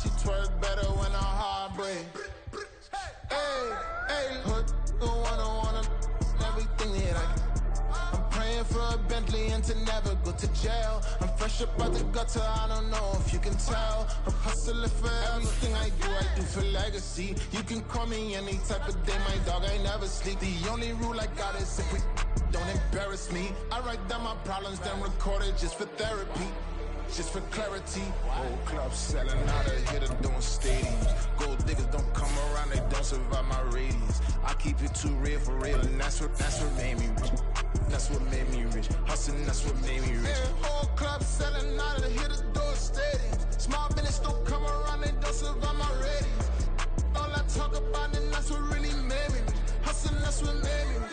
She twerk better when I heartbreak. Hey, hey, hood, wanna everything that I can. I'm praying for a Bentley and to never go to jail. I'm fresh up out the gutter, I don't know if you can tell. I'm hustling for everything I do for legacy. You can call me any type of day, my dog, I never sleep. The only rule I got is if we don't embarrass me. I write down my problems, then record it just for therapy. Just for clarity, old clubs selling out of here to doing stadiums. Gold diggers don't come around, they don't survive my ratings. I keep it too real for real, and that's what made me rich. That's what made me rich. Hustling, that's what made me rich. Old clubs selling out of here to doing stadiums. Small business don't come around, they don't survive my ratings. All I talk about, and that's what really made me rich. Hustling, that's what made me rich.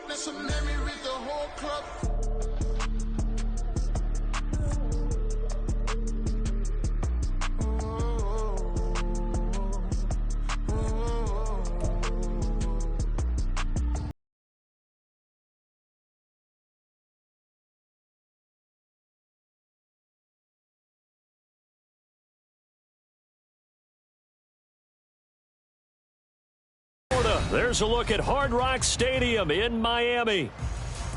That's what made me rich. The whole club. There's a look at Hard Rock Stadium in Miami.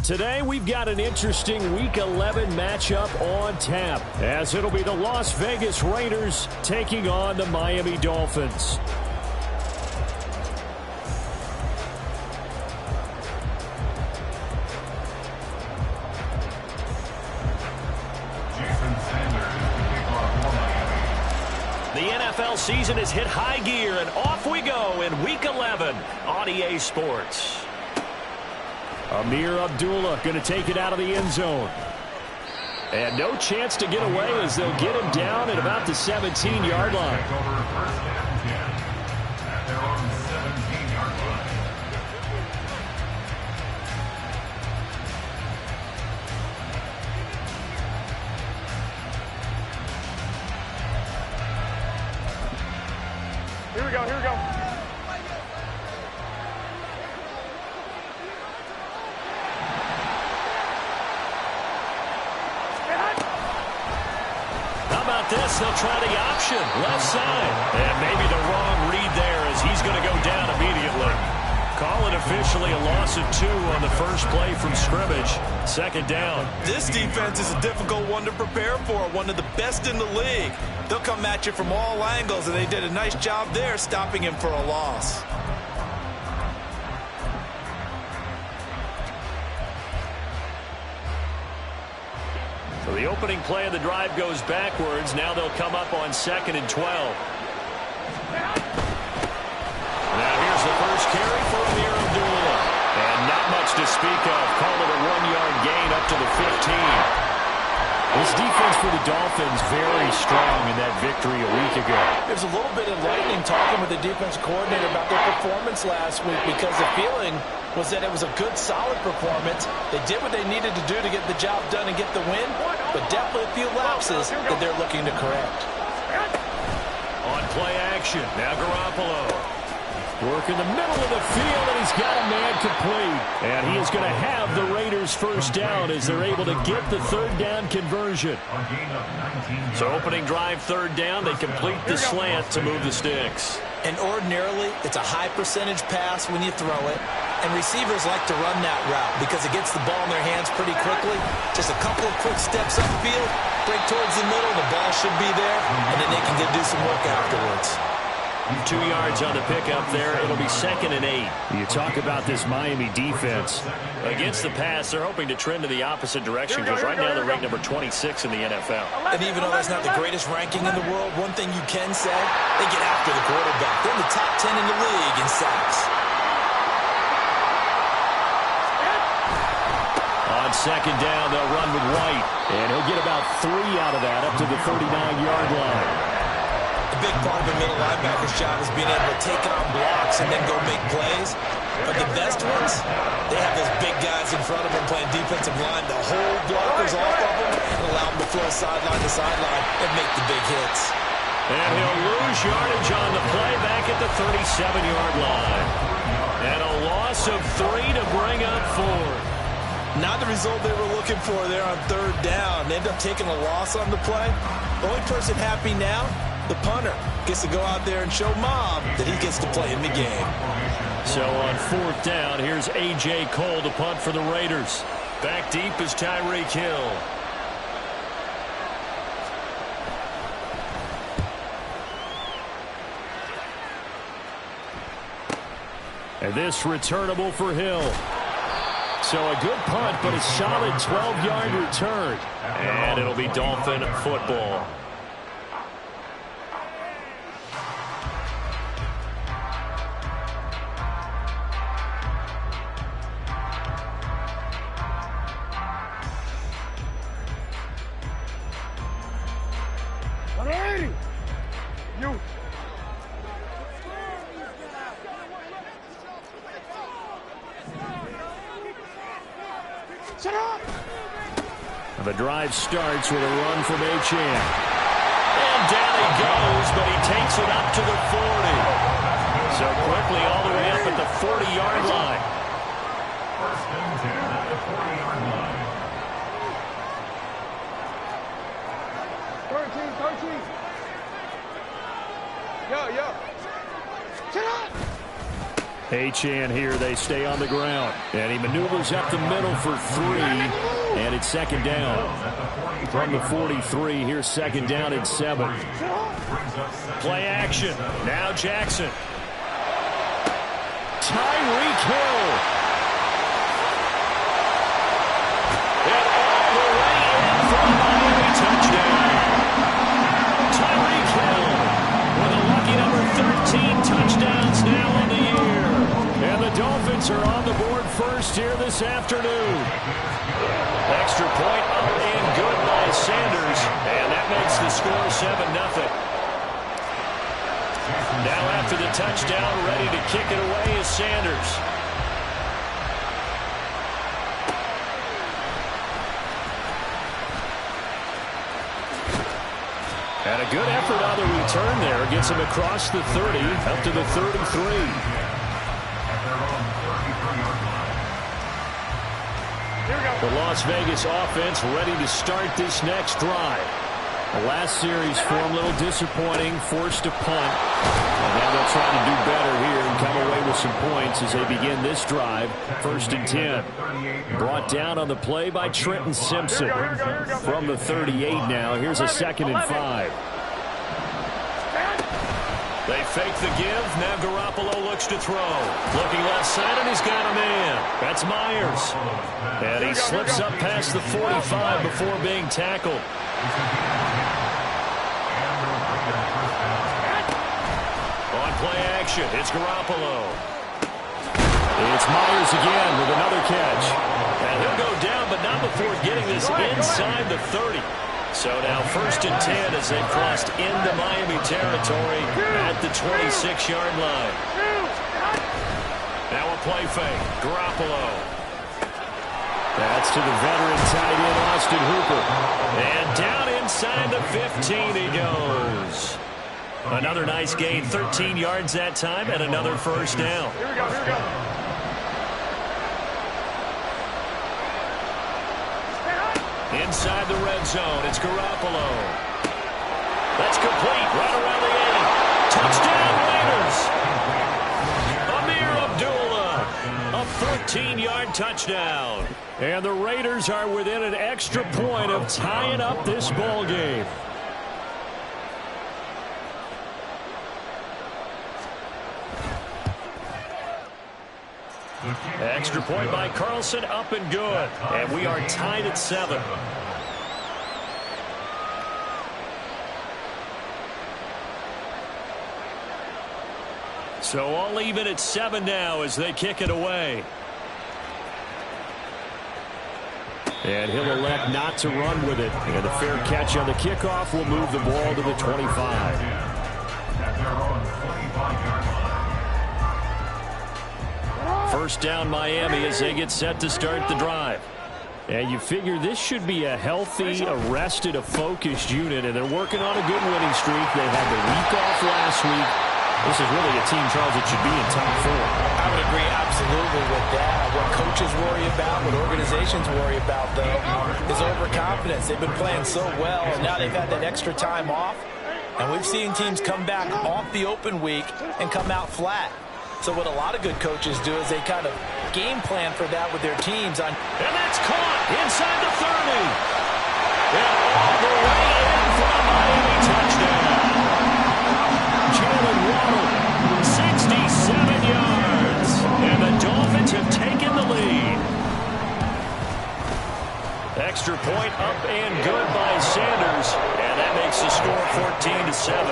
Today, we've got an interesting Week 11 matchup on tap, as it'll be the Las Vegas Raiders taking on the Miami Dolphins. The NFL season has hit high gear, and off we go in Week 11 on EA Sports. Amir Abdullah going to take it out of the end zone. And no chance to get away as they'll get him down at about the 17-yard line. Here we go, here we go. How about this? They'll try the option, left side. And maybe the wrong read there as he's going to go down immediately. Call it officially a loss of 2 on the first play from scrimmage. Second down. This defense is a difficult one to prepare for, one of the best in the league. They'll come at you from all angles, and they did a nice job there stopping him for a loss. So the opening play of the drive goes backwards. Now they'll come up on 2nd and 12. Now here's the first carry for Amir Abdullah. And not much to speak of. Call it a 1-yard gain up to the 15. This defense for the Dolphins very strong in that victory a week ago. There's a little bit of lightning talking with the defense coordinator about their performance last week, because the feeling was that it was a good, solid performance. They did what they needed to do to get the job done and get the win, but definitely a few lapses that they're looking to correct. On play action, now Garoppolo. Work in the middle of the field, and he's got a man complete. And he is going to have the Raiders first down as they're able to get the third down conversion. So opening drive, third down, they complete the slant to move the sticks. And ordinarily, it's a high percentage pass when you throw it. And receivers like to run that route because it gets the ball in their hands pretty quickly. Just a couple of quick steps upfield, break towards the middle, the ball should be there, and then they can do some work afterwards. 2 yards on the pickup there. It'll be 2nd and 8. You talk about this Miami defense. Against the pass, they're hoping to trend in the opposite direction because right now they're ranked number 26 in the NFL. And even though that's not the greatest ranking in the world, one thing you can say, they get after the quarterback. They're in the top 10 in the league in sacks. On 2nd down, they'll run with White. And he'll get about 3 out of that up to the 39-yard line. A big part of the middle linebacker's job is being able to take on blocks and then go make plays. But the best ones, they have those big guys in front of them playing defensive line to hold blockers off of them and allow them to flow sideline to sideline and make the big hits. And he'll lose yardage on the play back at the 37-yard line. And a loss of 3 to bring up 4. Not the result they were looking for there on third down. They end up taking a loss on the play. The only person happy now The punter gets to go out there and show Mom that he gets to play in the game. So on 4th down, here's A.J. Cole to punt for the Raiders. Back deep is Tyreek Hill. And this returnable for Hill. So a good punt, but a solid 12-yard return. And it'll be Dolphin football. The drive starts with a run from Achane. And down he goes, but he takes it up to the 40. So quickly all the way up at the 40-yard line. First and 10 at the 40-yard line. 13. Achane here, they stay on the ground. And he maneuvers up the middle for 3. And it's 2nd down. From the 43, here's 2nd down and 7. Play action. Now Jackson. Tyreek Hill. And all the way in for a Miami touchdown. Tyreek Hill with a lucky number 13 touchdowns now on the year. And the Dolphins are on the board first here this afternoon. Extra point up and good by Sanders. And that makes the score 7-0. Now after the touchdown, ready to kick it away is Sanders. And a good effort on the return there. Gets him across the 30, up to the 33. The Las Vegas offense ready to start this next drive. The last series for them a little disappointing, forced a punt. And now they'll try to do better here and come away with some points as they begin this drive. 1st and 10. Brought down on the play by Trenton Simpson. From the 38 now, here's a 2nd and 5. They fake the give. Now Garoppolo looks to throw. Looking left side, and he's got a man. That's Myers. And he slips up past the 45 before being tackled. On play action, it's Garoppolo. It's Myers again with another catch. And he'll go down, but not before getting this inside the 30. So now 1st and 10 as they've crossed into Miami territory at the 26-yard line. Now a play fake. Garoppolo. That's to the veteran tight end, Austin Hooper. And down inside the 15 he goes. Another nice gain, 13 yards that time, and another 1st down. Here we go. Inside the red zone, it's Garoppolo. That's complete, right around the 80. Touchdown, Raiders! Amir Abdullah, a 14-yard touchdown. And the Raiders are within an extra point of tying up this ball game. Extra point by Carlson, up and good. And we are tied at 7. So all even at 7 now as they kick it away. And he'll elect not to run with it. And a fair catch on the kickoff will move the ball to the 25. First down Miami as they get set to start the drive. And you figure this should be a healthy, arrested, a focused unit, and they're working on a good winning streak. They had the week off last week. This is really a team, Charles, that should be in top 4. I would agree absolutely with that. What coaches worry about, what organizations worry about, though, is overconfidence. They've been playing so well, and now they've had that extra time off. And we've seen teams come back off the open week and come out flat. So what a lot of good coaches do is they kind of game plan for that with their teams. And that's caught inside the 30. And all the way in for a Miami touchdown. Jalen Waddle, 67 yards. And the Dolphins have taken the lead. Extra point up and good by Sanders. And that makes the score 14-7.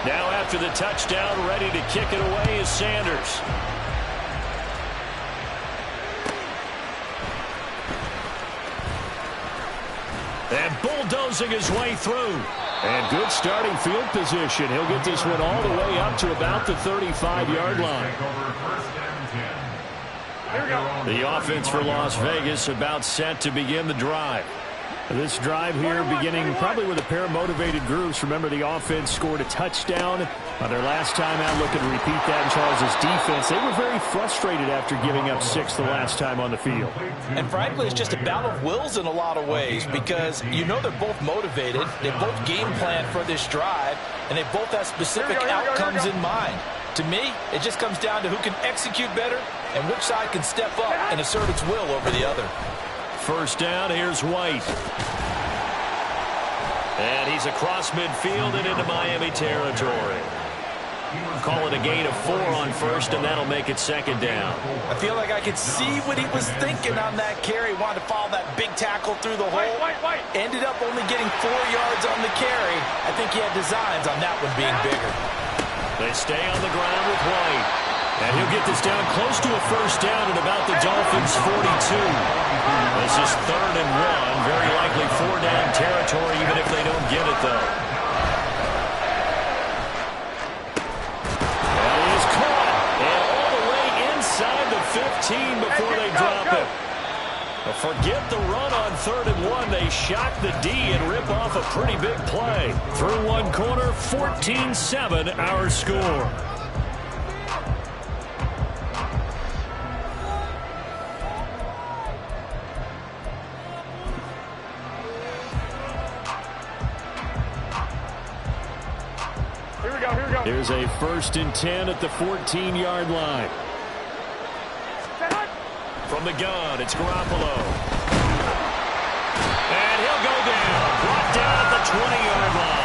Now after the touchdown, ready to kick it away is Sanders. And bulldozing his way through. And good starting field position. He'll get this one all the way up to about the 35-yard line. The offense for Las Vegas about set to begin the drive. This drive here beginning probably with a pair of motivated groups. Remember, the offense scored a touchdown on their last time out. Looking to repeat that in Charles' defense. They were very frustrated after giving up 6 the last time on the field. And frankly, it's just a battle of wills in a lot of ways because you know they're both motivated. They both game plan for this drive, and they both have specific outcomes in mind. To me, it just comes down to who can execute better and which side can step up and assert its will over the other. First down, here's White. And he's across midfield and into Miami territory. Call it a gain of 4 on first, and that'll make it second down. I feel like I could see what he was thinking on that carry. Wanted to follow that big tackle through the hole. Ended up only getting 4 yards on the carry. I think he had designs on that one being bigger. They stay on the ground with White. And he'll get this down close to a first down at about the Dolphins' 42. This is 3rd and 1. Very likely 4-down territory, even if they don't get it, though. And he is caught. And all the way inside the 15 before they drop it. But forget the run on 3rd and 1. They shock the D and rip off a pretty big play. Through one corner, 14-7 our score. Here's a 1st and 10 at the 14-yard line. From the gun, it's Garoppolo. And he'll go down. Brought down at the 20-yard line.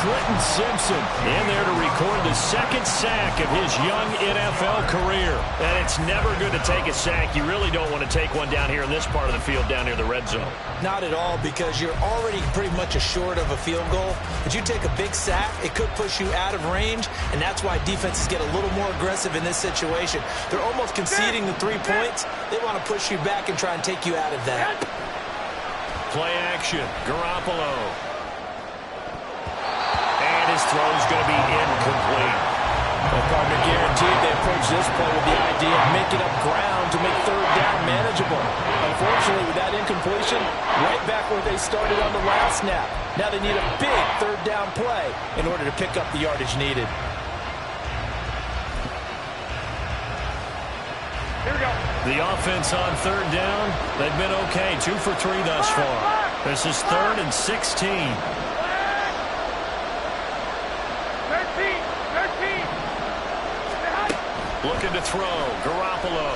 Trenton Simpson in there to record the 2nd sack of his young NFL career. And it's never good to take a sack. You really don't want to take one down here in this part of the field, down near the red zone. Not at all, because you're already pretty much assured of a field goal. But you take a big sack, it could push you out of range, and that's why defenses get a little more aggressive in this situation. They're almost conceding the 3 points. They want to push you back and try and take you out of that. Play action, Garoppolo. And his throw's going to be incomplete. Well, partner, guaranteed they approach this play with the idea of making up ground to make 3rd down manageable. Unfortunately, with that incompletion, right back where they started on the last snap. Now they need a big 3rd down play in order to pick up the yardage needed. Here we go. The offense on 3rd down, they've been okay. 2 for 3 thus far. This is 3rd and 16. 13. Looking to throw. Garoppolo.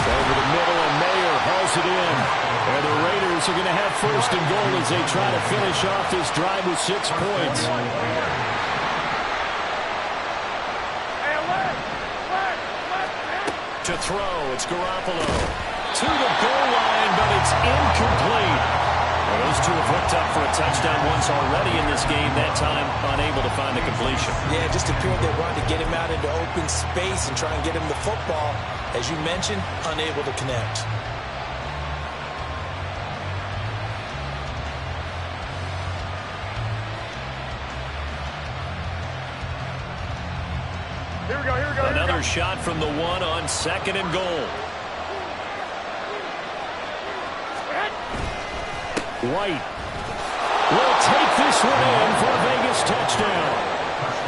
Over the middle, and Mayer hauls it in. And the Raiders are going to have 1st and goal as they try to finish off this drive with 6 points. To throw, it's Garoppolo. To the goal line, but it's incomplete. Well, those two have hooked up for a touchdown once already in this game. That time, unable to find the completion. Yeah, it just appeared they wanted to get him out into open space and try and get him the football. As you mentioned, unable to connect. Here we go. Another shot from the 1 on 2nd and goal. White will take this one in for a Vegas touchdown.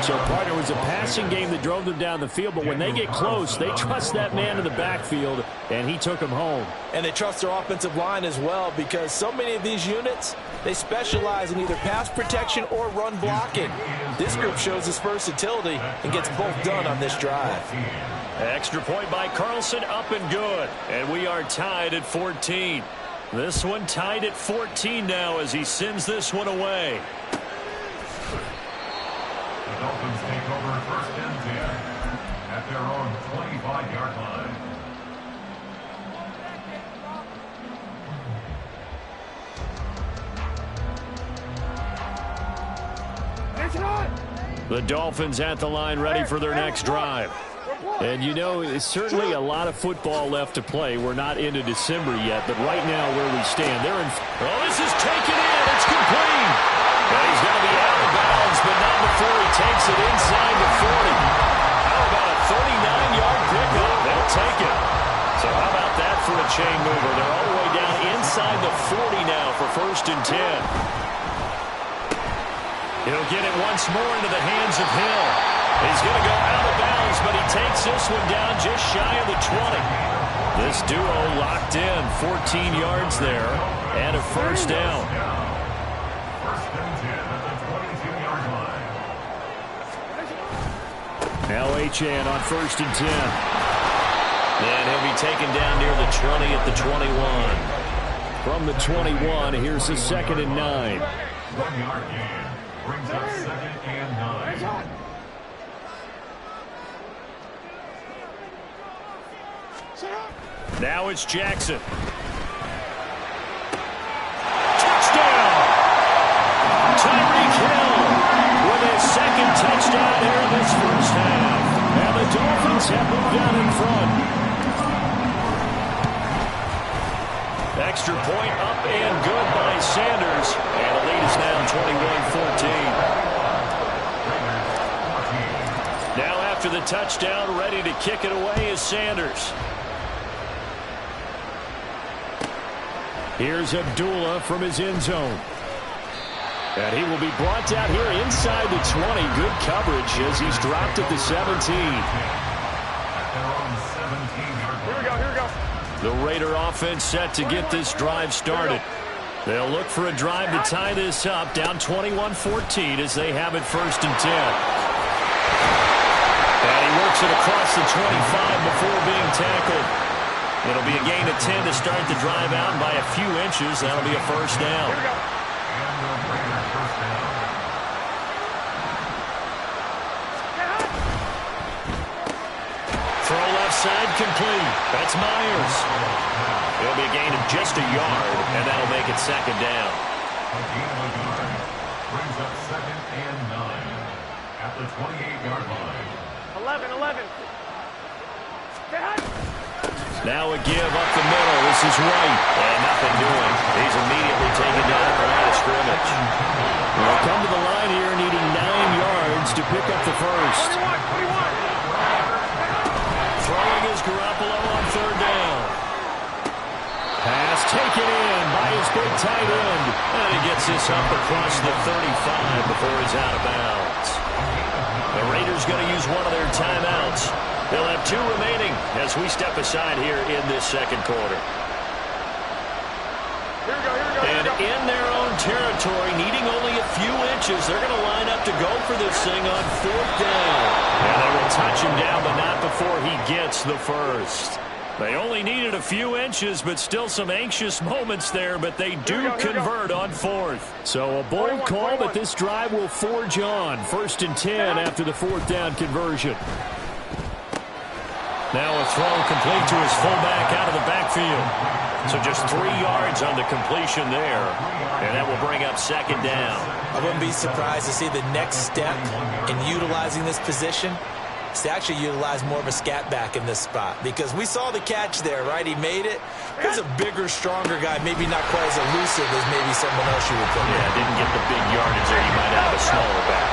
So, partner, it was a passing game that drove them down the field, but when they get close, they trust that man in the backfield, and he took him home. And they trust their offensive line as well, because so many of these units, they specialize in either pass protection or run blocking. This group shows its versatility and gets both done on this drive. Extra point by Carlson, up and good. And we are tied at 14. This one tied at 14 now as he sends this one away. The Dolphins take over first and 10 at their own 25-yard line. The Dolphins at the line, ready for their next drive. And, you know, it's certainly a lot of football left to play. We're not into December yet, but right now where we stand, they're in. Oh, this is taken in. It's complete. And he's going to be out of bounds, but not before he takes it inside the 40. How about a 39-yard pickup? They'll take it. So how about that for a chain mover? They're all the way down inside the 40 now for first and 10. He'll get it once more into the hands of Hill. He's going to go out of bounds, but he takes this one down just shy of the 20. This duo locked in, 14 yards there, and a first down. First and 10 at the 22-yard line. Now Achane on first and 10. And he'll be taken down near the 20 at the 21. From the 21, here's the second and 9. 1-yard gain brings up second and 9. Now it's Jackson. Touchdown! Tyreek Hill with his second touchdown here in this first half. And the Dolphins have moved out in front. Extra point up and good by Sanders. And the lead is now 21-14. Now after the touchdown, ready to kick it away is Sanders. Here's Abdullah from his end zone. And he will be brought down here inside the 20. Good coverage as he's dropped at the 17. Here we go. The Raider offense set to get this drive started. They'll look for a drive to tie this up, down 21-14 as they have it first and 10. And he works it across the 25 before being tackled. It'll be a gain of 10 to start the drive out, and by a few inches, that'll be a first down. Throw left side complete. That's Myers. It'll be a gain of just a yard, and that'll make it second down. Brings up second and 9 at the 28-yard line. 11. Now a give up the middle. This is White. And nothing doing. He's immediately taken down at the line of scrimmage. They'll come to the line here needing 9 yards to pick up the first. 21. Throwing is Garoppolo on third down. Pass taken in by his big tight end. And he gets this up across the 35 before he's out of bounds. The Raiders going to use one of their timeouts. They'll have 2 remaining as we step aside here in this second quarter. Here we go. And in their own territory, needing only a few inches, they're going to line up to go for this thing on fourth down. And they will touch him down, but not before he gets the first. They only needed a few inches, but still some anxious moments there, but they do convert on fourth. So a bold call, but this drive will forge on. First and 10 after the fourth down conversion. Now a throw complete to his fullback out of the backfield. So just 3 yards on the completion there. And that will bring up second down. I wouldn't be surprised to see the next step in utilizing this position is to actually utilize more of a scat back in this spot. Because we saw the catch there, right? He made it. He's a bigger, stronger guy, maybe not quite as elusive as maybe someone else you would put in. Yeah, didn't get the big yardage there. You might have a smaller back.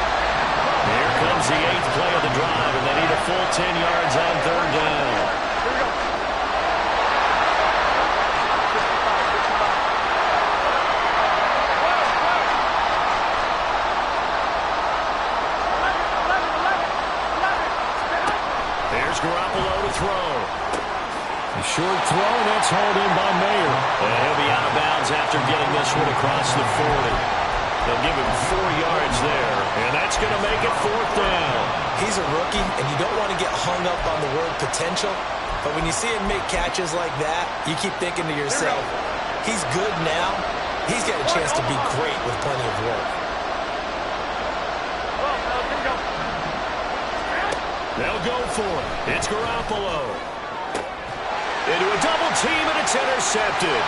Here comes the 8th play of the drive, and they need a full 10 yards on third down. Short throw, and that's hauled in by Mayer. And he'll be out of bounds after getting this one across the 40. They'll give him 4 yards there, and that's going to make it 4th down. He's a rookie, and you don't want to get hung up on the word potential, but when you see him make catches like that, you keep thinking to yourself, he's good now. He's got a chance to be great with plenty of work. They'll go for it. It's Garoppolo. Into a double team, and it's intercepted.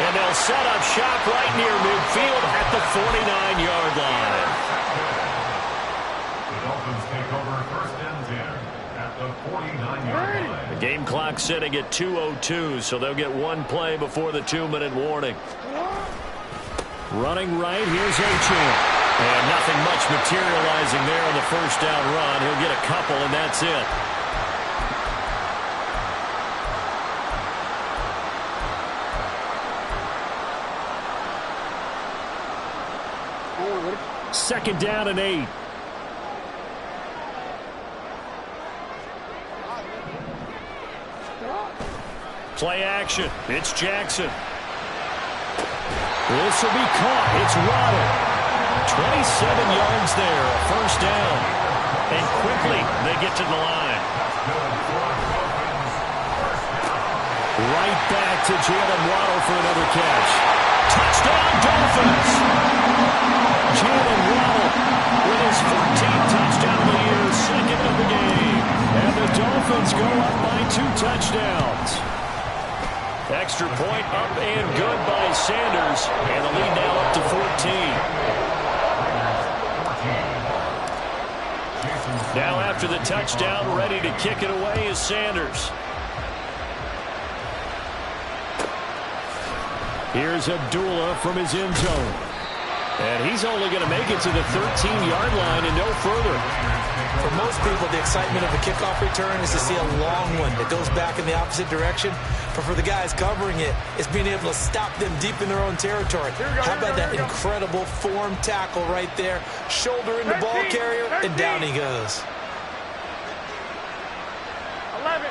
And they'll set up shop right near midfield at the 49-yard line. The Dolphins take over 1st and 10 at the 49-yard line. The game clock sitting at 2:02, so they'll get 1 play before the 2-minute warning. Running right, here's Achane. And nothing much materializing there on the 1st down run. He'll get a couple, and that's it. Second down and 8. Play action. It's Jackson. This will be caught. It's Waddle. 27 yards there. A 1st down. And quickly they get to the line. Right back to Jalen Waddle for another catch. Touchdown, Dolphins! Jalen Waddle with his 14th touchdown of the year, 2nd of the game. And the Dolphins go up by 2 touchdowns. Extra point up and good by Sanders. And the lead now up to 14. Now after the touchdown, ready to kick it away is Sanders. Here's Abdullah from his end zone. And he's only going to make it to the 13-yard line and no further. For most people, the excitement of a kickoff return is to see a long one that goes back in the opposite direction. But for the guys covering it, it's being able to stop them deep in their own territory. How about that incredible form tackle right there? Shoulder in the ball carrier, and down he goes. 11.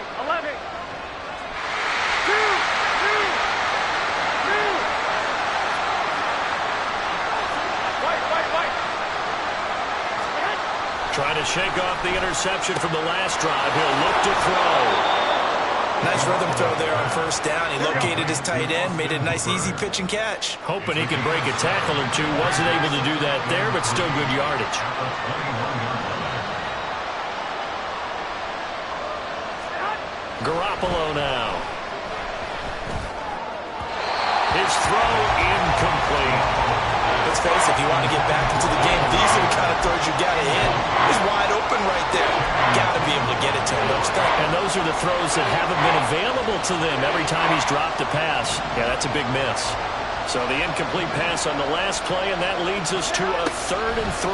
Trying to shake off the interception from the last drive. He'll look to throw. Nice rhythm throw there on 1st down. He located his tight end, made it a nice easy pitch and catch. Hoping he can break a tackle or two. Wasn't able to do that there, but still good yardage. Garoppolo now. His throw incomplete. Let's face it, if you want to get back into the game, these are the kind of throws you got to hit. He's wide open right there. Got to be able to get it to him. And those are the throws that haven't been available to them every time he's dropped a pass. Yeah, that's a big miss. So the incomplete pass on the last play, and that leads us to a 3rd and 3.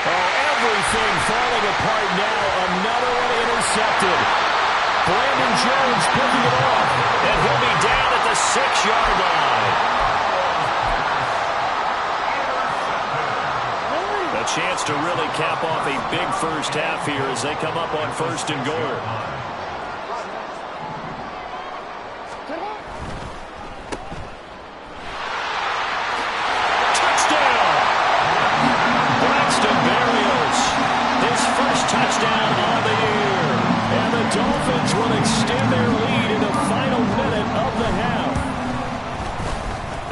Oh, everything falling apart now. Another one intercepted. Brandon Jones picking it off, and he'll be down at the 6-yard line. A chance to really cap off a big 1st half here as they come up on 1st and goal. Touchdown! Braxton Berrios, his 1st touchdown of the year. And the Dolphins will extend their lead in the final minute of the half.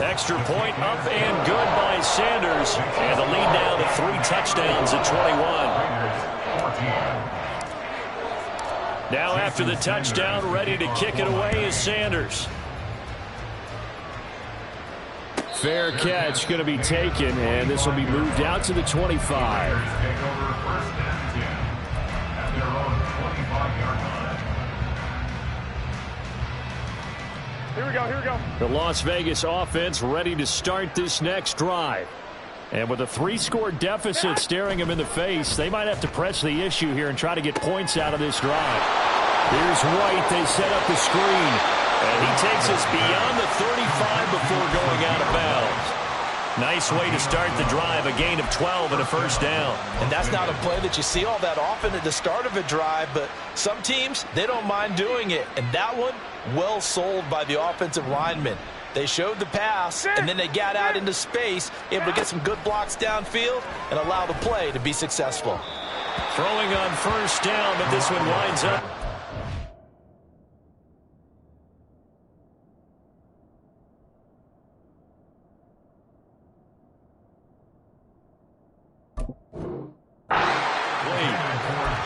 Extra point up and good by Sanders. And the lead now to 3 touchdowns at 21. Now after the touchdown, ready to kick it away is Sanders. Fair catch going to be taken, and this will be moved out to the 25. Here we go. The Las Vegas offense ready to start this next drive. And with a 3-score deficit staring them in the face, they might have to press the issue here and try to get points out of this drive. Here's White. They set up the screen. And he takes us beyond the 35 before going out of bounds. Nice way to start the drive, a gain of 12 and a first down. And that's not a play that you see all that often at the start of a drive, but some teams, they don't mind doing it. And that one, well sold by the offensive lineman. They showed the pass, and then they got out into space, able to get some good blocks downfield and allow the play to be successful. Throwing on first down, but this one winds up.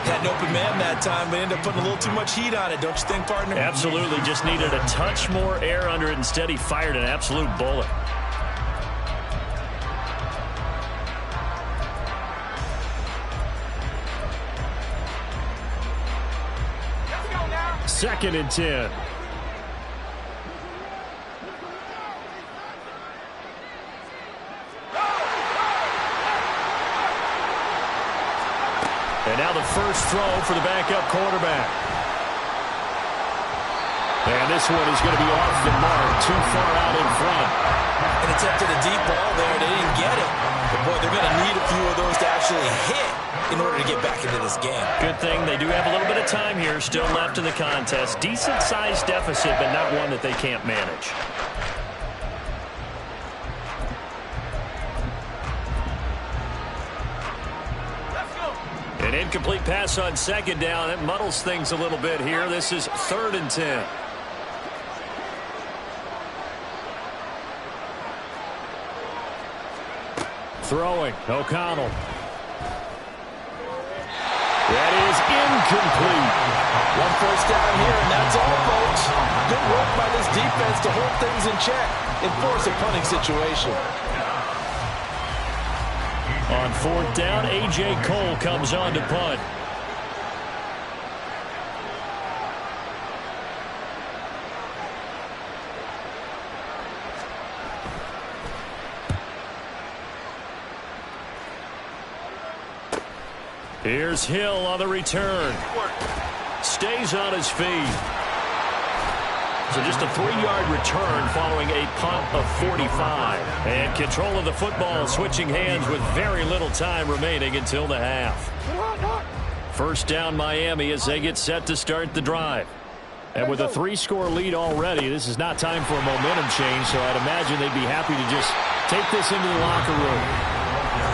Had an open man that time, but ended up putting a little too much heat on it, don't you think, partner? Absolutely. Just needed a touch more air under it. Instead, he fired an absolute bullet. Second and 10. And now the first throw for the backup quarterback. And this one is going to be off the mark, too far out in front. And attempted a deep ball there. They didn't get it. But, boy, they're going to need a few of those to actually hit in order to get back into this game. Good thing they do have a little bit of time here still left in the contest. Decent-sized deficit, but not one that they can't manage. An incomplete pass on second down. It muddles things a little bit here. This is 3rd and 10. Throwing, O'Connell. That is incomplete. One first down here, and that's all, folks. Good work by this defense to hold things in check and force a punting situation. On 4th down, A.J. Cole comes on to punt. Here's Hill on the return. Stays on his feet. So just a 3-yard return following a punt of 45. And control of the football switching hands with very little time remaining until the half. First down Miami as they get set to start the drive. And with a 3-score lead already, this is not time for a momentum change, so I'd imagine they'd be happy to just take this into the locker room.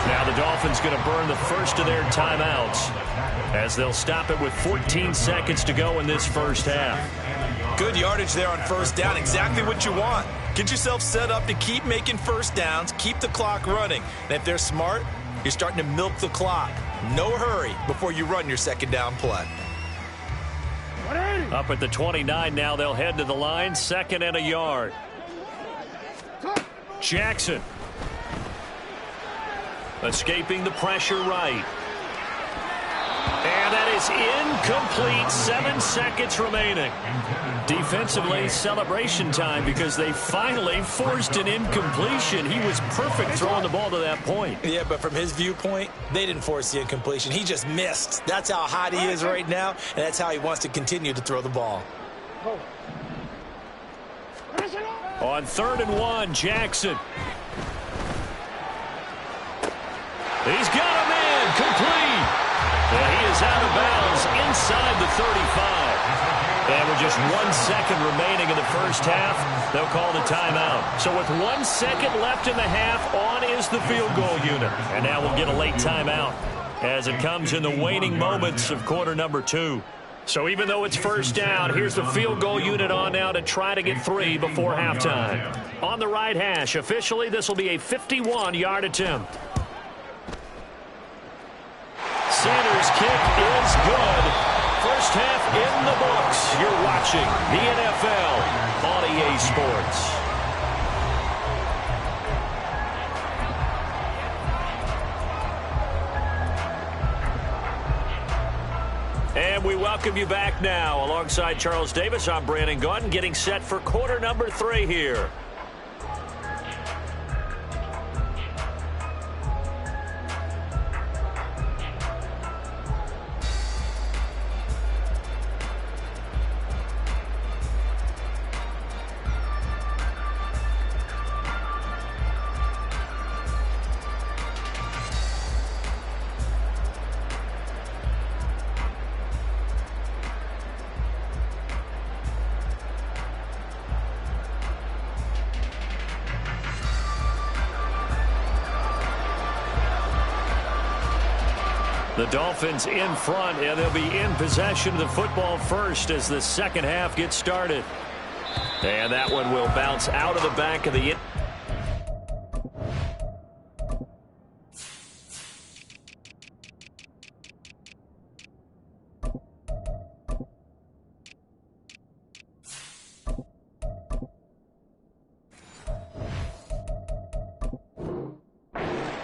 Now the Dolphins going to burn the first of their timeouts as they'll stop it with 14 seconds to go in this first half. Good yardage there on first down. Exactly what you want. Get yourself set up to keep making first downs, keep the clock running. And if they're smart, you're starting to milk the clock. No hurry before you run your second down play. Up at the 29 now, they'll head to the line, 2nd and a yard. Jackson. Escaping the pressure right. And that is incomplete. 7 seconds remaining. Defensively, celebration time because they finally forced an incompletion. He was perfect throwing the ball to that point. Yeah, but from his viewpoint, they didn't force the incompletion. He just missed. That's how hot he is right now, and that's how he wants to continue to throw the ball. On 3rd and 1, Jackson. He's got a man complete. And he is out of bounds inside the 35. And with just 1 second remaining in the first half, they'll call the timeout. So with 1 second left in the half, on is the field goal unit. And now we'll get a late timeout as it comes in the waning moments of quarter number 2. So even though it's first down, here's the field goal unit on now to try to get 3 before halftime. On the right hash, officially this will be a 51-yard attempt. Sanders' kick is good. First half in the books. You're watching the NFL on EA Sports. And we welcome you back now. Alongside Charles Davis, I'm Brandon Gaudin, getting set for quarter number 3 here. The Dolphins in front, and they'll be in possession of the football first as the second half gets started. And that one will bounce out of the back of the...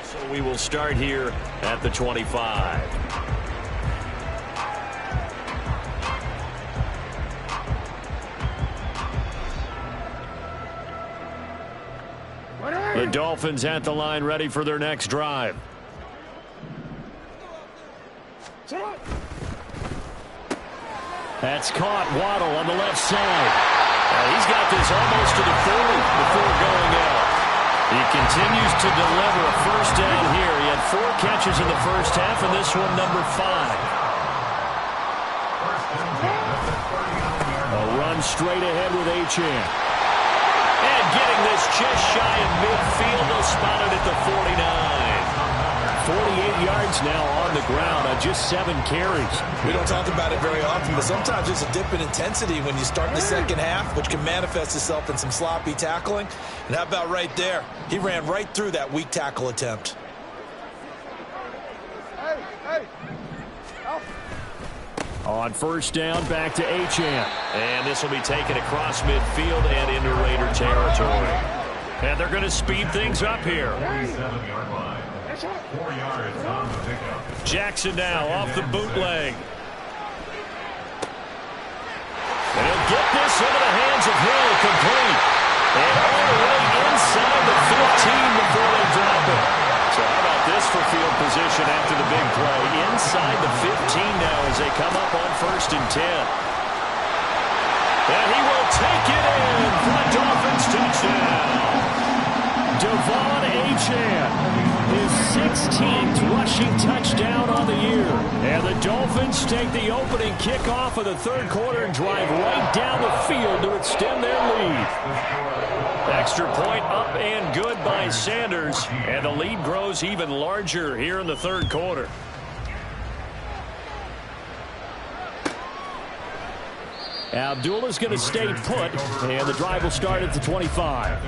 So we will start here at the 25. The Dolphins at the line, ready for their next drive. That's caught. Waddle on the left side. He's got this almost to the 40 before going out. He continues to deliver a first down here. He had 4 catches in the first half, and this one number 5. A run straight ahead with Achane. And getting this just shy of midfield, they'll spot it at the 49. 48 yards now on the ground on just 7 carries. We don't talk about it very often, but sometimes there's a dip in intensity when you start the second half, which can manifest itself in some sloppy tackling. And how about right there? He ran right through that weak tackle attempt. On first down, back to Achane. And this will be taken across midfield and into Raider territory. And they're going to speed things up here. 47-yard line. 4 yards on the pickup. Jackson now off the bootleg. And he'll get this into the hands of Hill, complete. And all the way inside the 15 before they drop it. So how about this for field position after the big play? Inside the 15 now as they come up on first and 10. And he will take it in for a Dolphins touchdown. Devon Achane, his 16th rushing touchdown on the year. And the Dolphins take the opening kickoff of the third quarter and drive right down the field to extend their lead. Extra point up and good by Sanders. And the lead grows even larger here in the third quarter. Abdullah's going to stay put, and the drive will start at the 25.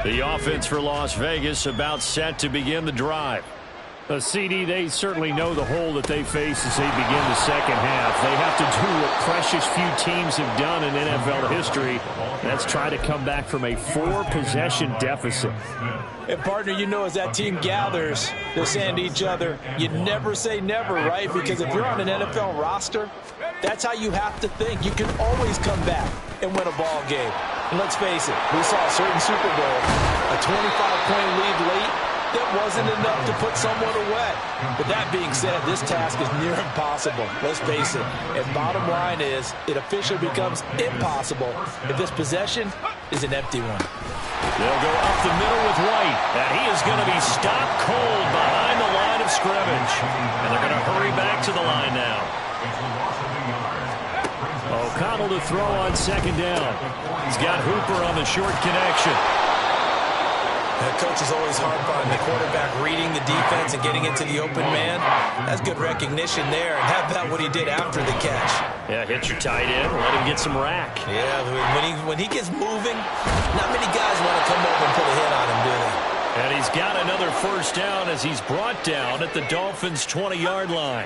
The offense for Las Vegas about set to begin the drive. CD, they certainly know the hole that they face as they begin the second half. They have to do what precious few teams have done in NFL history. That's try to come back from a 4-possession deficit. And, partner, you know, as that team gathers, they're saying to each other, you never say never, right? Because if you're on an NFL roster, that's how you have to think. You can always come back and win a ball game. And let's face it, we saw a certain Super Bowl, a 25-point lead late. That wasn't enough to put someone away. But that being said, this task is near impossible. Let's face it. And bottom line is, it officially becomes impossible if this possession is an empty one. They'll go up the middle with White. And he is going to be stopped cold behind the line of scrimmage. And they're going to hurry back to the line now. O'Connell to throw on second down. He's got Hooper on the short connection. The coach is always hard on the quarterback reading the defense and getting into the open man. That's good recognition there. And how about what he did after the catch? Yeah, hit your tight end, let him get some rack. Yeah, when he gets moving, not many guys want to come over and put a hit on him, do they? And he's got another first down as he's brought down at the Dolphins' 20-yard line.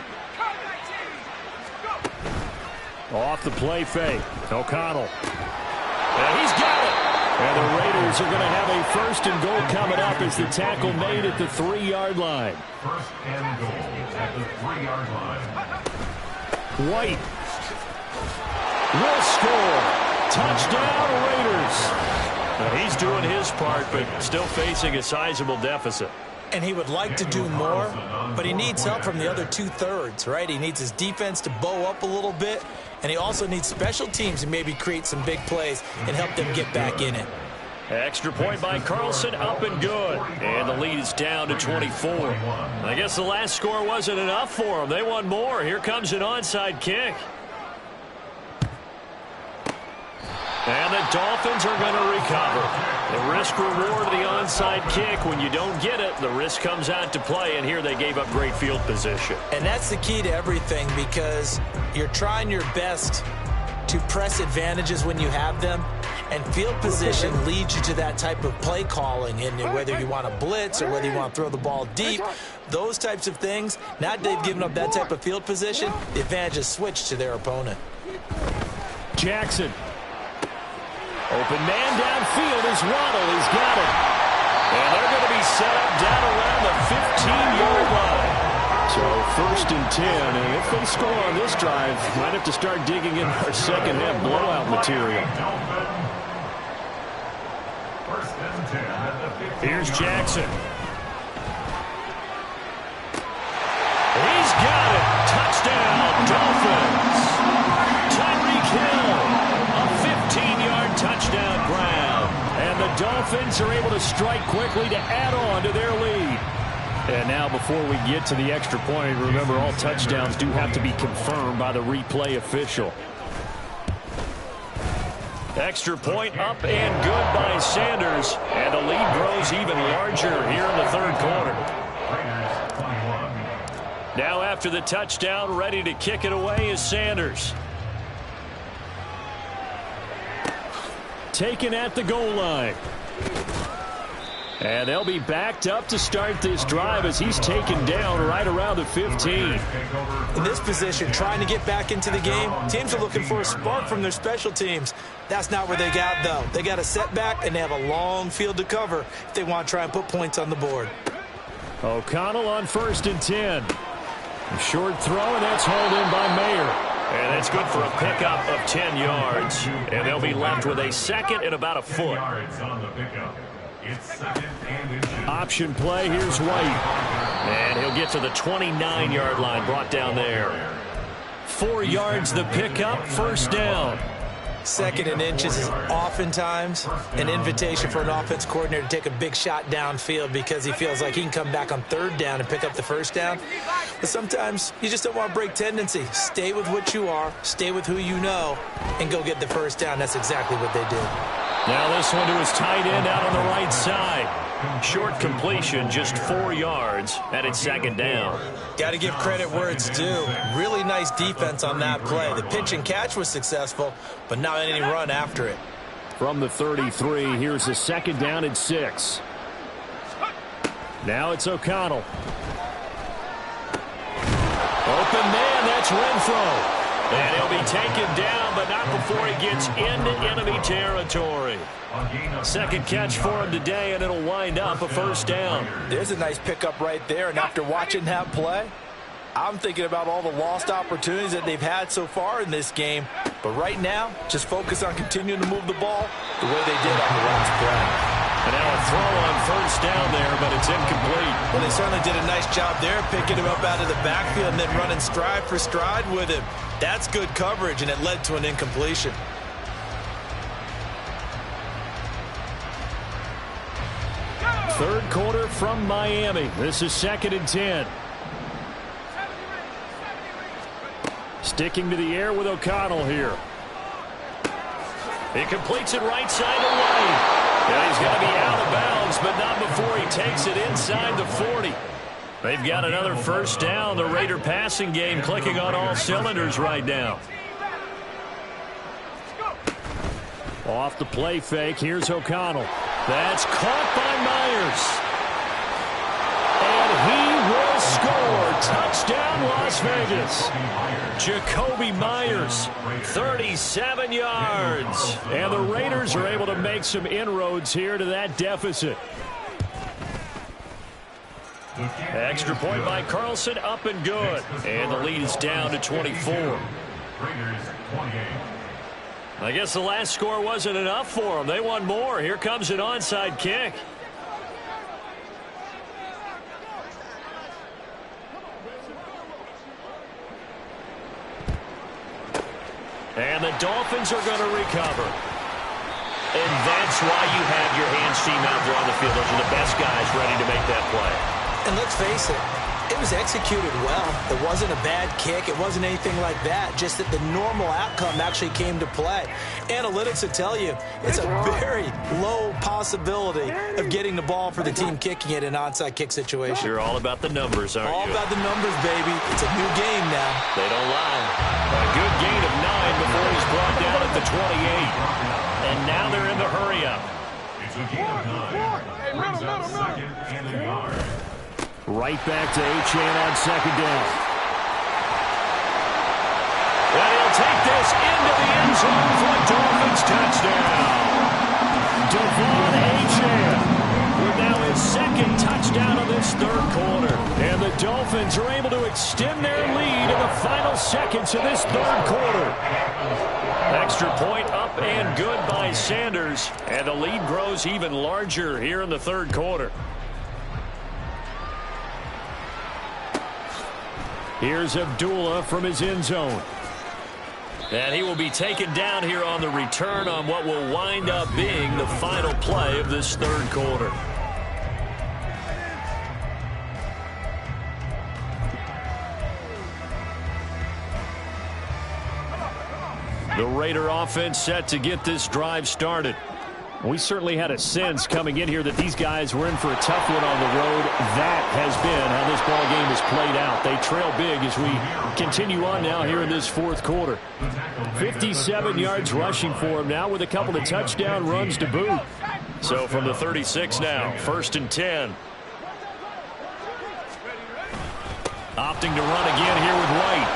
Off the play fake, O'Connell. And he's got it. And the Raiders are going to have a first and goal coming up as the tackle made at the 3-yard line. First and goal at the 3-yard line. White will score. Touchdown, Raiders. Now, he's doing his part, but still facing a sizable deficit. And he would like to do more, but he needs help from the other 2/3, right? He needs his defense to bow up a little bit, and he also needs special teams to maybe create some big plays and help them get back in it. Extra point by Carlson, up and good. And the lead is down to 24. I guess the last score wasn't enough for them. They want more. Here comes an onside kick. And the Dolphins are going to recover. The risk reward of the onside kick. When you don't get it, the risk comes out to play, and here they gave up great field position. And that's the key to everything, because you're trying your best to press advantages when you have them, and field position leads you to that type of play calling. And whether you want to blitz or whether you want to throw the ball deep, those types of things, now that they've given up that type of field position, the advantage is switched to their opponent. Jackson. Open man downfield is Waddle. He's got it. And they're going to be set up down around the 15-yard line. So 1st and 10, and if they score on this drive, might have to start digging in our second half blowout material. Here's Jackson. He's got it. Touchdown, Dolphins. Tyreek Hill, a 15-yard touchdown grab. And the Dolphins are able to strike quickly to add on to their lead. And now before we get to the extra point, remember all touchdowns do have to be confirmed by the replay official. Extra point up and good by Sanders. And the lead grows even larger here in the 3rd quarter. Now after the touchdown, ready to kick it away is Sanders. Taken at the goal line. And they'll be backed up to start this drive as he's taken down right around the 15. In this position, trying to get back into the game, teams are looking for a spark from their special teams. That's not where they got, though. They got a setback, and they have a long field to cover if they want to try and put points on the board. O'Connell on 1st and 10. A short throw, and that's hauled in by Mayer. And that's good for a pickup of 10 yards. And they'll be left with a 2nd and about a foot. Option play, here's White. And he'll get to the 29-yard line, brought down there. 4 yards the pickup, 1st down. 2nd and inches is oftentimes an invitation for an offense coordinator to take a big shot downfield because he feels like he can come back on 3rd down and pick up the 1st down. But sometimes you just don't want to break tendency. Stay with what you are, stay with who you know, and go get the 1st down. That's exactly what they did. Now this one to his tight end out on the right side. Short completion, just 4 yards, and it's 2nd down. Got to give credit where it's due. Really nice defense on that play. The pitch and catch was successful, but not any run after it. From the 33, here's the 2nd down and 6. Now it's O'Connell. Open man, that's Renfro. And he'll be taken down, but not before he gets into enemy territory. 2nd catch for him today, and it'll wind up a 1st down. There's a nice pickup right there, and after watching that play, I'm thinking about all the lost opportunities that they've had so far in this game. But right now, just focus on continuing to move the ball the way they did on the last play. And now a throw on 1st down there, but it's incomplete. Well, they certainly did a nice job there, picking him up out of the backfield and then running stride for stride with him. That's good coverage, and it led to an incompletion. Third quarter from Miami. This is 2nd and 10. Sticking to the air with O'Connell here. He completes it right side to White. And he's going to be out of bounds, but not before he takes it inside the 40. They've got another 1st down. The Raider passing game clicking on all cylinders right now. Off the play fake, here's O'Connell. That's caught by Myers. And he will score. Touchdown, Las Vegas. Jacoby Myers, 37 yards. And the Raiders are able to make some inroads here to that deficit. Extra point by Carlson, up and good. And the lead is down to 24. I guess the last score wasn't enough for them. They want more. Here comes an onside kick. And the Dolphins are going to recover. And that's why you have your hands team out there on the field. Those are the best guys ready to make that play. And let's face it, It was executed well. It wasn't a bad kick. It wasn't anything like that. Just that the normal outcome actually came to play. Analytics will tell you it's a very low possibility of getting the ball for the team kicking it in an onside kick situation. You're all about the numbers, aren't you? All about the numbers, baby. It's a new game now. They don't lie. A good gain of 9 before he's brought down at the 28. And now they're in the hurry-up. It's a gain of 9. Brings up second and a yard. Right back to Achane on second down. And he'll take this into the end zone for a Dolphins touchdown. Devon Achane with now his second touchdown of this third quarter. And the Dolphins are able to extend their lead in the final seconds of this third quarter. Extra point up and good by Sanders. And the lead grows even larger here in the third quarter. Here's Abdullah from his end zone. And he will be taken down here on the return on what will wind up being the final play of this third quarter. The Raider offense set to get this drive started. We certainly had a sense coming in here that these guys were in for a tough one on the road. That has been how this ball game has played out. They trail big as we continue on now here in this fourth quarter. 57 yards rushing for him now with a couple of touchdown runs to boot. So from the 36 now, 1st and 10. Opting to run again here with White.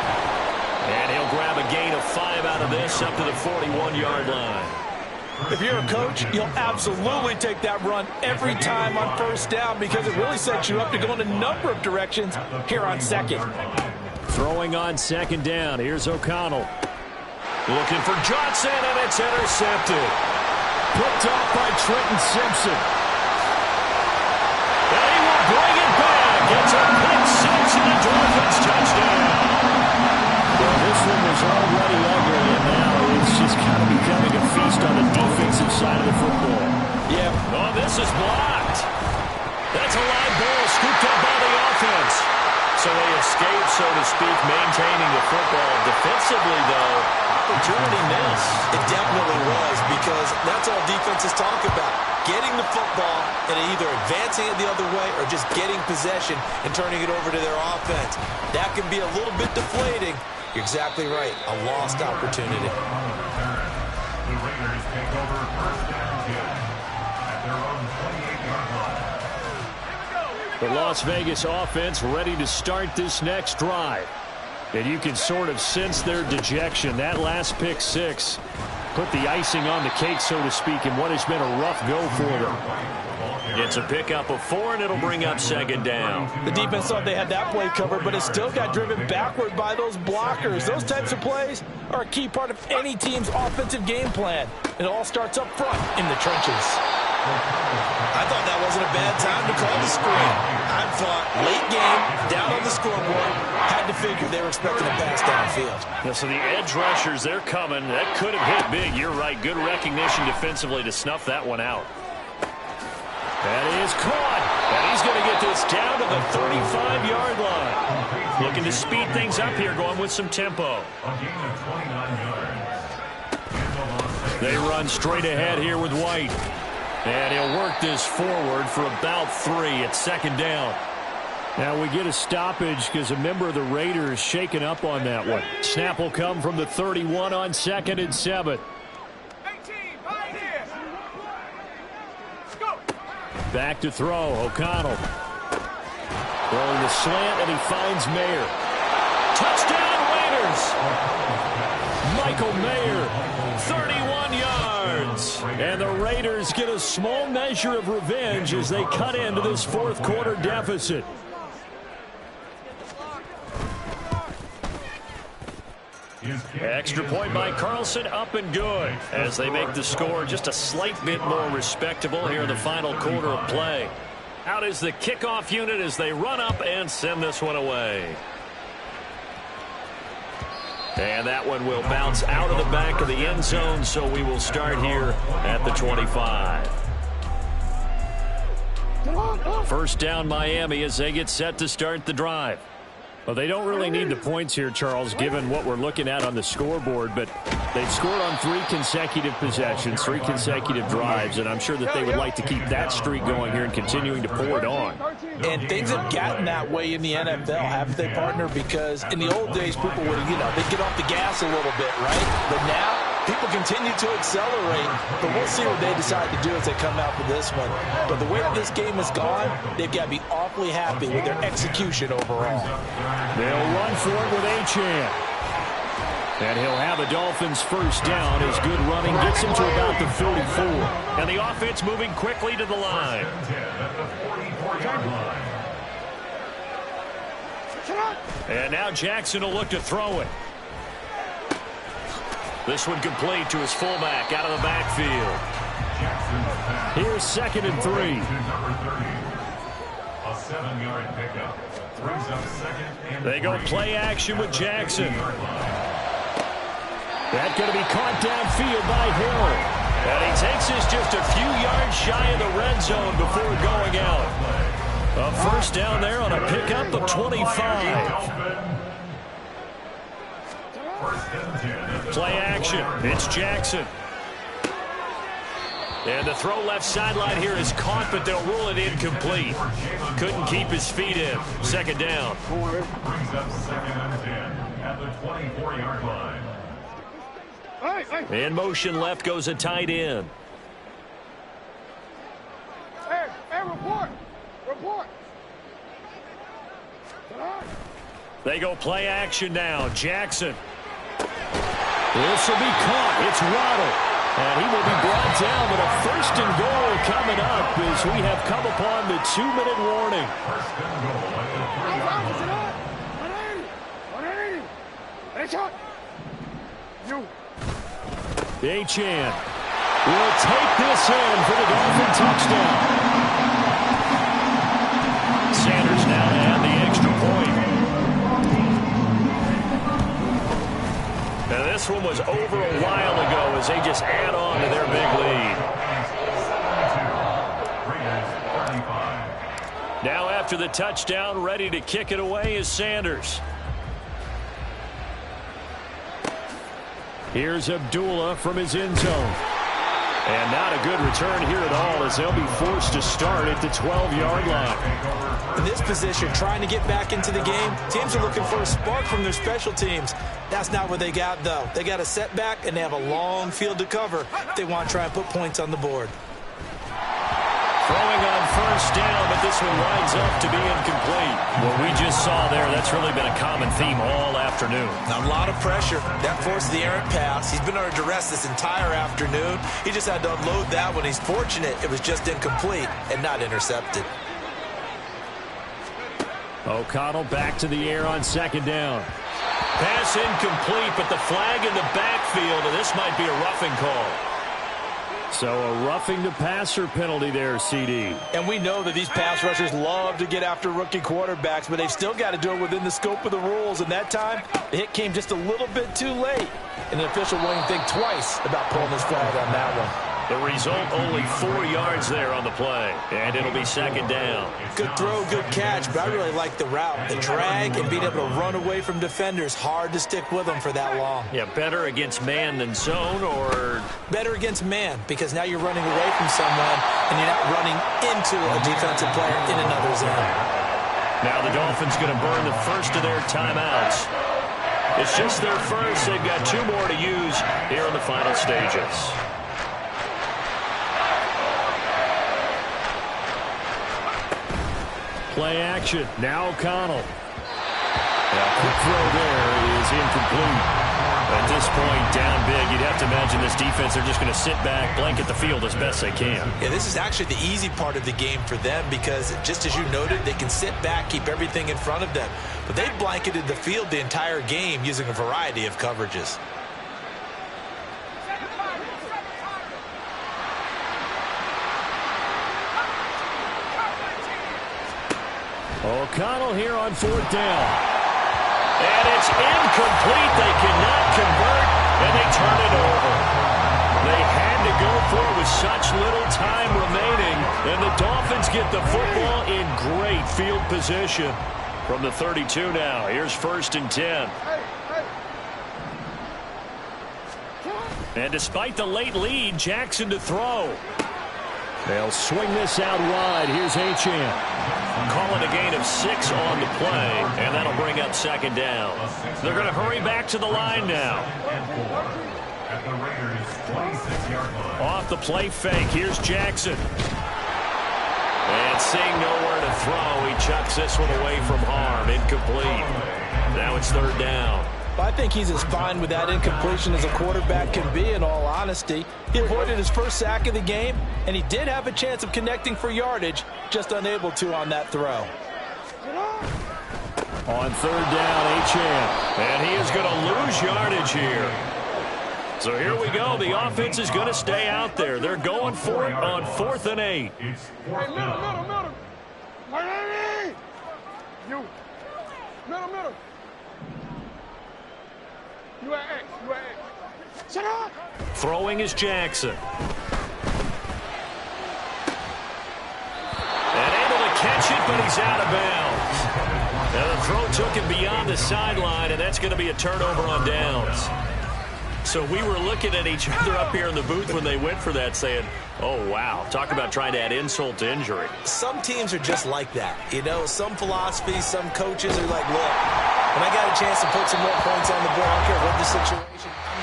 And he'll grab a gain of 5 out of this up to the 41-yard line. If you're a coach, you'll absolutely take that run every time on first down because it really sets you up to go in a number of directions here on second. Throwing on second down. Here's O'Connell. Looking for Johnson, and it's intercepted. Picked off by Trenton Simpson. And he will bring it back. It's a pick six and a Dolphins touchdown. Well, this one was already ugly, and now it's just kind of becoming a feast on the defensive side of the football. Yeah. Oh, this is blocked. That's a live ball scooped up by the offense. So they escape, so to speak, maintaining the football. Defensively, though, opportunity miss. It definitely was because that's all defenses talk about. Getting the football and either advancing it the other way or just getting possession and turning it over to their offense. That can be a little bit deflating. You're exactly right. A lost opportunity. The Raiders take over 1st and 10 at their own 28-yard line. The Las Vegas offense ready to start this next drive. And you can sort of sense their dejection. That last pick six put the icing on the cake, so to speak, in what has been a rough go for them. It's a pickup of 4, and it'll bring up second down. The defense thought they had that play covered, but it still got driven backward by those blockers. Those types of plays are a key part of any team's offensive game plan. It all starts up front in the trenches. I thought that wasn't a bad time to call the screen. I thought late game, down on the scoreboard, had to figure they were expecting a pass downfield. Yeah, so the edge rushers, they're coming. That could have hit big. You're right. Good recognition defensively to snuff that one out. That is caught. And he's going to get this down to the 35-yard line. Looking to speed things up here, going with some tempo. They run straight ahead here with White. And he'll work this forward for about 3 at second down. Now we get a stoppage because a member of the Raiders shaken up on that one. Snap will come from the 31 on 2nd and 7. Back to throw. O'Connell. Throwing the slant, and he finds Mayer. Touchdown, Raiders! Michael Mayer, 31 yards. And the Raiders get a small measure of revenge as they cut into this fourth quarter deficit. Extra point by Carlson, up and good as they make the score just a slight bit more respectable here in the final quarter of play. Out is the kickoff unit as they run up and send this one away. And that one will bounce out of the back of the end zone, so we will start here at the 25. First down Miami as they get set to start the drive. Well, they don't really need the points here, Charles, given what we're looking at on the scoreboard, but they've scored on 3 consecutive possessions, 3 consecutive drives, and I'm sure that they would like to keep that streak going here and continuing to pour it on. And things have gotten that way in the NFL, haven't they, partner? Because in the old days, people would, they'd get off the gas a little bit, right? But now, people continue to accelerate, but we'll see what they decide to do as they come out for this one. But the way that this game has gone, they've got to be awfully happy with their execution overall. They'll run for it with Achane. And he'll have a Dolphins first down as good running gets him to about the 44. And the offense moving quickly to the line. And now Jackson will look to throw it. This one complete to his fullback out of the backfield. Here's 2nd and 3. A 7-yard pickup. Brings up 2nd and 3. They go play action with Jackson. That's going to be caught downfield by Hill. And he takes this just a few yards shy of the red zone before going out. A first down there on a pickup of 25. Play action. It's Jackson. And the throw left sideline here is caught, but they'll rule it incomplete. Couldn't keep his feet in. 2nd down. Brings up 2nd and 10 at the 24-yard line. In motion left goes a tight end. Hey, report. They go play action now. Jackson. This will be caught. It's Waddle. And he will be brought down, but a 1st and goal coming up as we have come upon the 2-minute warning. 1st and goal at the 3-yard line. Achane will take this in for the Dolphin touchdown. Sanders now to add the extra point. Now this one was over a while ago as they just add on to their big lead. Now after the touchdown, ready to kick it away is Sanders. Here's Abdullah from his end zone. And not a good return here at all as they'll be forced to start at the 12-yard line. In this position, trying to get back into the game, teams are looking for a spark from their special teams. That's not what they got, though. They got a setback, and they have a long field to cover if they want to try and put points on the board. Throwing on first down, but this one winds up to be incomplete. What we just saw there, that's really been a common theme all afternoon. A lot of pressure. That forced the errant pass. He's been under duress this entire afternoon. He just had to unload that one. He's fortunate it was just incomplete and not intercepted. O'Connell back to the air on 2nd down. Pass incomplete, but the flag in the backfield, and this might be a roughing call. So a roughing the passer penalty there, CD. And we know that these pass rushers love to get after rookie quarterbacks, but they've still got to do it within the scope of the rules. And that time, the hit came just a little bit too late. And the official won't think twice about pulling his flag on that one. The result, only 4 yards there on the play. And it'll be 2nd down. Good throw, good catch, but I really like the route. The drag and being able to run away from defenders. Hard to stick with them for that long. Yeah, better against man than zone, or? Better against man, because now you're running away from someone and you're not running into a defensive player in another zone. Now the Dolphins going to burn the first of their timeouts. It's just their first. They've got 2 more to use here in the final stages. Play action. Now O'Connell. A quick throw there is incomplete. At this point, down big, you'd have to imagine this defense, they're just going to sit back, blanket the field as best they can. Yeah, this is actually the easy part of the game for them because, just as you noted, they can sit back, keep everything in front of them. But they've blanketed the field the entire game using a variety of coverages. O'Connell here on 4th down. And it's incomplete. They cannot convert, and they turn it over. They had to go for with such little time remaining. And the Dolphins get the football in great field position. From the 32 now, here's 1st and 10. And despite the late lead, Jackson to throw. They'll swing this out wide. Here's Achane. Calling a gain of 6 on the play, and that'll bring up 2nd down. They're going to hurry back to the line now. At the Raiders' 26-yard line. Off the play fake, here's Jackson. And seeing nowhere to throw, he chucks this one away from harm. Incomplete. Now it's 3rd down. I think he's as fine with that incompletion as a quarterback can be, in all honesty. He avoided his first sack of the game, and he did have a chance of connecting for yardage, just unable to on that throw. On 3rd down, Achane. And he is going to lose yardage here. So here we go. The offense is going to stay out there. They're going for it on 4th and 8. It's Hey, 4th middle. down. Miami! You. Middle. You at X. Shut up! Throwing is Jackson. And able to catch it, but he's out of bounds. Now the throw took him beyond the sideline, and that's going to be a turnover on downs. So we were looking at each other up here in the booth when they went for that, saying, oh, wow, talk about trying to add insult to injury. Some teams are just like that. You know, some philosophies, some coaches are like, look, when I got a chance to put some more points on the board, I don't care what the situation